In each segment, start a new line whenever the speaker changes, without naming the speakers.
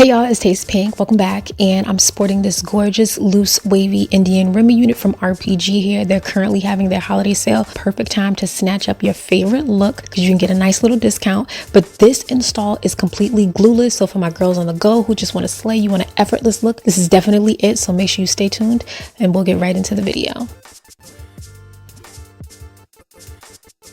Hey y'all, it's Tastepink. Welcome back, and I'm sporting this gorgeous loose wavy Indian Remy unit from Rpghair. They're currently having their holiday sale. Perfect time to snatch up your favorite look because you can get a nice little discount. But this install is completely glueless, so for my girls on the go who just want to slay, you want an effortless look, this is definitely it. So make sure you stay tuned and we'll get right into the video.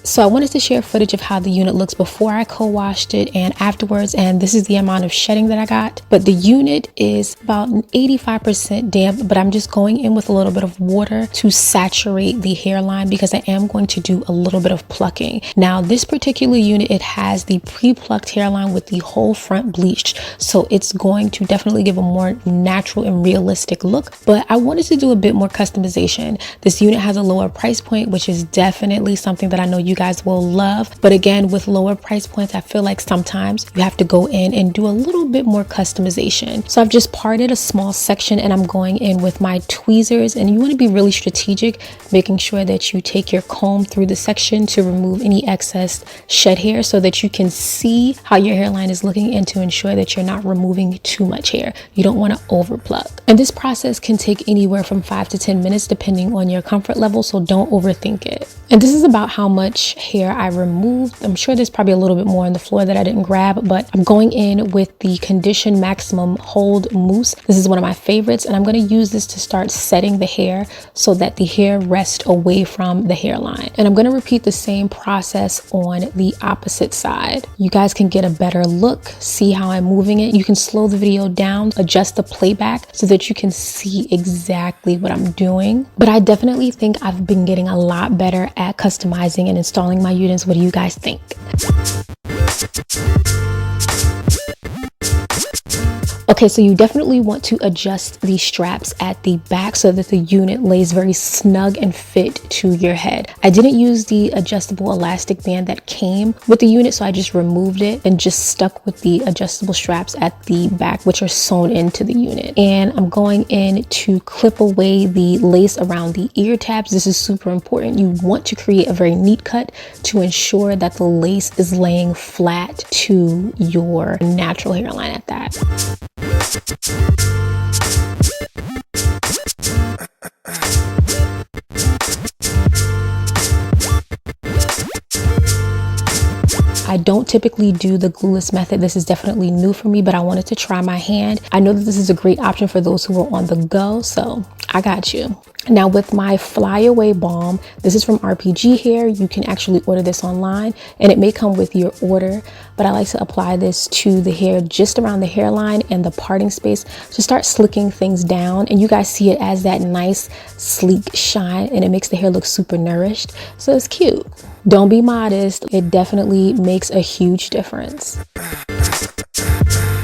So I wanted to share footage of how the unit looks before I co-washed it and afterwards, and this is the amount of shedding that I got. But the unit is about 85% damp, but I'm just going in with a little bit of water to saturate the hairline because I am going to do a little bit of plucking. Now this particular unit, it has the pre-plucked hairline with the whole front bleached, so it's going to definitely give a more natural and realistic look. But I wanted to do a bit more customization. This unit has a lower price point, which is definitely something that I know you guys will love. But again, with lower price points, I feel like sometimes you have to go in and do a little bit more customization. So I've just parted a small section and I'm going in with my tweezers, and you want to be really strategic, making sure that you take your comb through the section to remove any excess shed hair so that you can see how your hairline is looking and to ensure that you're not removing too much hair. You don't want to over pluck. And this process can take anywhere from 5 to 10 minutes depending on your comfort level, so don't overthink it. And this is about how much hair I removed. I'm sure there's probably a little bit more on the floor that I didn't grab, but I'm going in with the Condition Maximum Hold Mousse. This is one of my favorites, and I'm going to use this to start setting the hair so that the hair rests away from the hairline. And I'm going to repeat the same process on the opposite side. You guys can get a better look, see how I'm moving it. You can slow the video down, adjust the playback so that you can see exactly what I'm doing. But I definitely think I've been getting a lot better at customizing and installing my units. What do you guys think? Okay, so you definitely want to adjust the straps at the back so that the unit lays very snug and fit to your head. I didn't use the adjustable elastic band that came with the unit, so I just removed it and just stuck with the adjustable straps at the back, which are sewn into the unit. And I'm going in to clip away the lace around the ear tabs. This is super important. You want to create a very neat cut to ensure that the lace is laying flat to your natural hairline at that. I don't typically do the glueless method. This is definitely new for me, but I wanted to try my hand. I know that this is a great option for those who are on the go, so I got you. Now with my Flyaway Balm, this is from Rpghair. You can actually order this online and it may come with your order, but I like to apply this to the hair just around the hairline and the parting space to start slicking things down. And you guys see it as that nice sleek shine, and it makes the hair look super nourished. So it's cute. Don't be modest. It definitely makes a huge difference.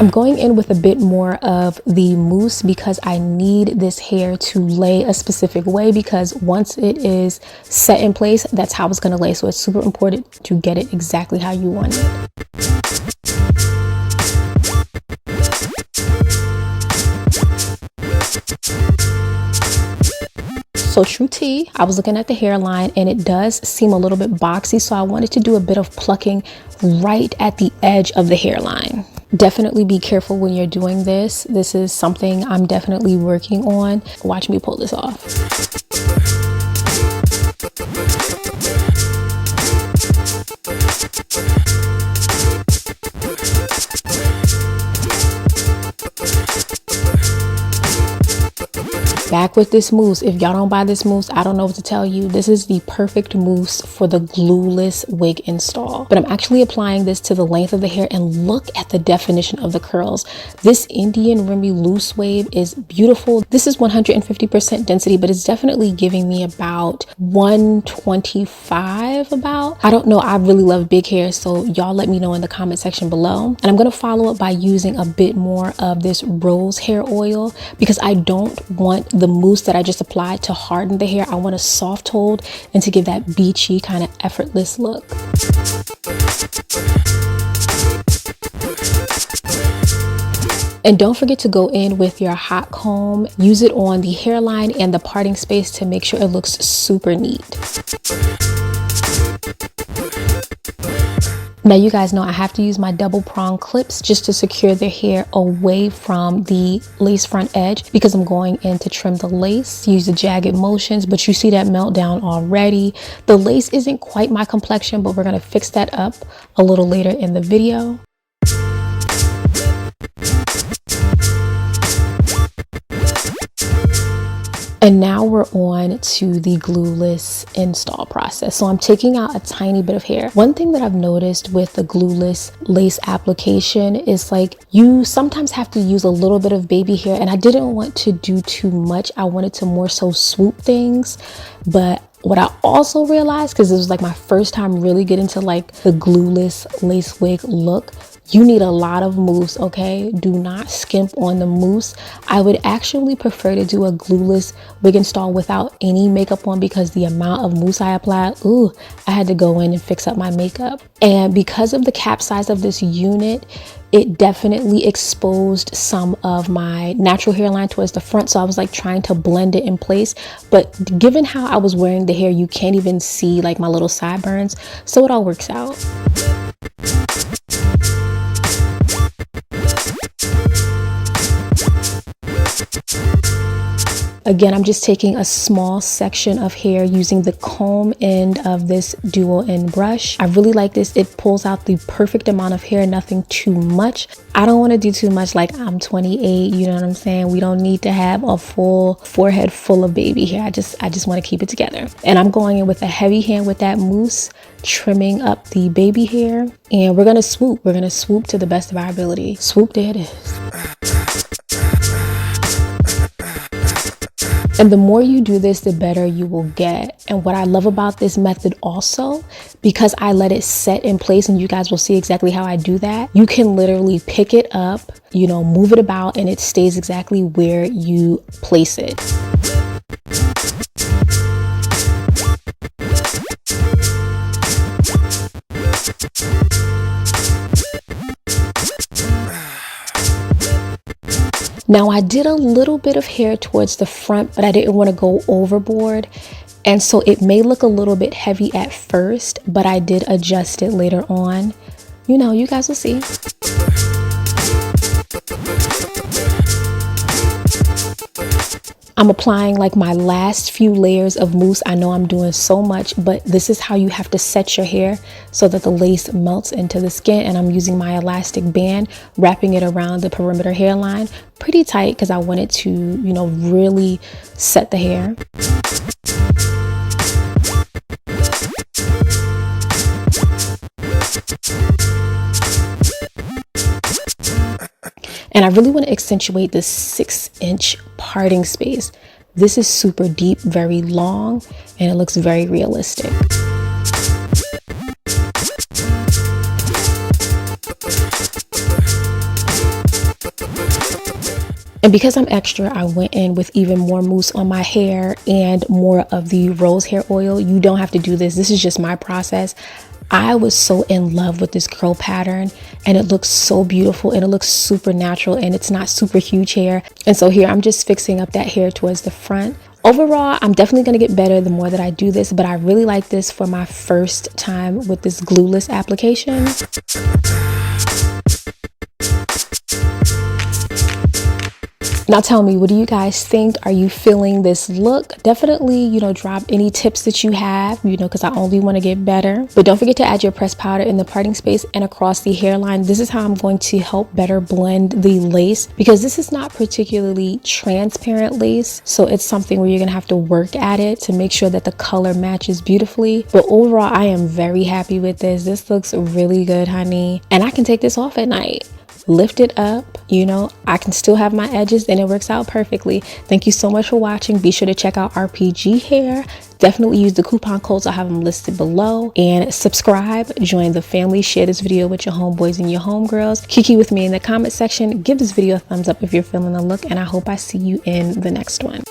I'm going in with a bit more of the mousse because I need this hair to lay a specific way, because once it is set in place, that's how it's going to lay. So it's super important to get it exactly how you want it. So true tea, I was looking at the hairline and it does seem a little bit boxy, so I wanted to do a bit of plucking right at the edge of the hairline. Definitely be careful when you're doing this. This is something I'm definitely working on. Watch me pull this off. Back with this mousse. If y'all don't buy this mousse, I don't know what to tell you. This is the perfect mousse for the glueless wig install. But I'm actually applying this to the length of the hair, and look at the definition of the curls. This Indian Remy loose wave is beautiful. This is 150% density, but it's definitely giving me about 125 about. I don't know. I really love big hair, so y'all let me know in the comment section below. And I'm going to follow up by using a bit more of this rose hair oil because I don't want the mousse that I just applied to harden the hair. I want a soft hold and to give that beachy kind of effortless look. And don't forget to go in with your hot comb. Use it on the hairline and the parting space to make sure it looks super neat. Now you guys know I have to use my double prong clips just to secure the hair away from the lace front edge, because I'm going in to trim the lace. Use the jagged motions, but you see that meltdown already. The lace isn't quite my complexion, but we're going to fix that up a little later in the video. And now we're on to the glueless install process. So I'm taking out a tiny bit of hair. One thing that I've noticed with the glueless lace application is like you sometimes have to use a little bit of baby hair, and I didn't want to do too much. I wanted to more so swoop things. But what I also realized, because it was like my first time really getting to like the glueless lace wig look, you need a lot of mousse, okay? Do not skimp on the mousse. I would actually prefer to do a glueless wig install without any makeup on, because the amount of mousse I applied, ooh, I had to go in and fix up my makeup. And because of the cap size of this unit, it definitely exposed some of my natural hairline towards the front. So I was like trying to blend it in place. But given how I was wearing the hair, you can't even see like my little sideburns. So it all works out. Again, I'm just taking a small section of hair using the comb end of this dual end brush. I really like this. It pulls out the perfect amount of hair, nothing too much. I don't want to do too much, like I'm 28, you know what I'm saying? We don't need to have a full forehead full of baby hair. I just want to keep it together. And I'm going in with a heavy hand with that mousse, trimming up the baby hair. And we're going to swoop. We're going to swoop to the best of our ability. Swoop, there it is. And the more you do this, the better you will get. And what I love about this method also, because I let it set in place, and you guys will see exactly how I do that, you can literally pick it up, you know, move it about, and it stays exactly where you place it. Now I did a little bit of hair towards the front, but I didn't want to go overboard. And so it may look a little bit heavy at first, but I did adjust it later on. You know, you guys will see. I'm applying like my last few layers of mousse. I know I'm doing so much, but this is how you have to set your hair so that the lace melts into the skin. And I'm using my elastic band, wrapping it around the perimeter hairline pretty tight because I wanted to, you know, really set the hair. And I really want to accentuate this 6-inch parting space. This is super deep, very long, and it looks very realistic. And because I'm extra, I went in with even more mousse on my hair and more of the rose hair oil. You don't have to do this. This is just my process. I was so in love with this curl pattern, and it looks so beautiful, and it looks super natural, and it's not super huge hair. And so here I'm just fixing up that hair towards the front. Overall, I'm definitely going to get better the more that I do this, but I really like this for my first time with this glueless application. Now tell me, what do you guys think? Are you feeling this look? Definitely, you know, drop any tips that you have, you know, because I only want to get better. But don't forget to add your pressed powder in the parting space and across the hairline. This is how I'm going to help better blend the lace, because this is not particularly transparent lace. So it's something where you're going to have to work at it to make sure that the color matches beautifully. But overall, I am very happy with this. This looks really good, honey. And I can take this off at night. Lift it up, you know, I can still have my edges, and it works out perfectly. Thank you so much for watching. Be sure to check out Rpghair. Definitely use the coupon codes. I'll have them listed below. And subscribe, join the family, share this video with your homeboys and your homegirls. Kiki with me in the comment section. Give this video a thumbs up if you're feeling the look, and I hope I see you in the next one.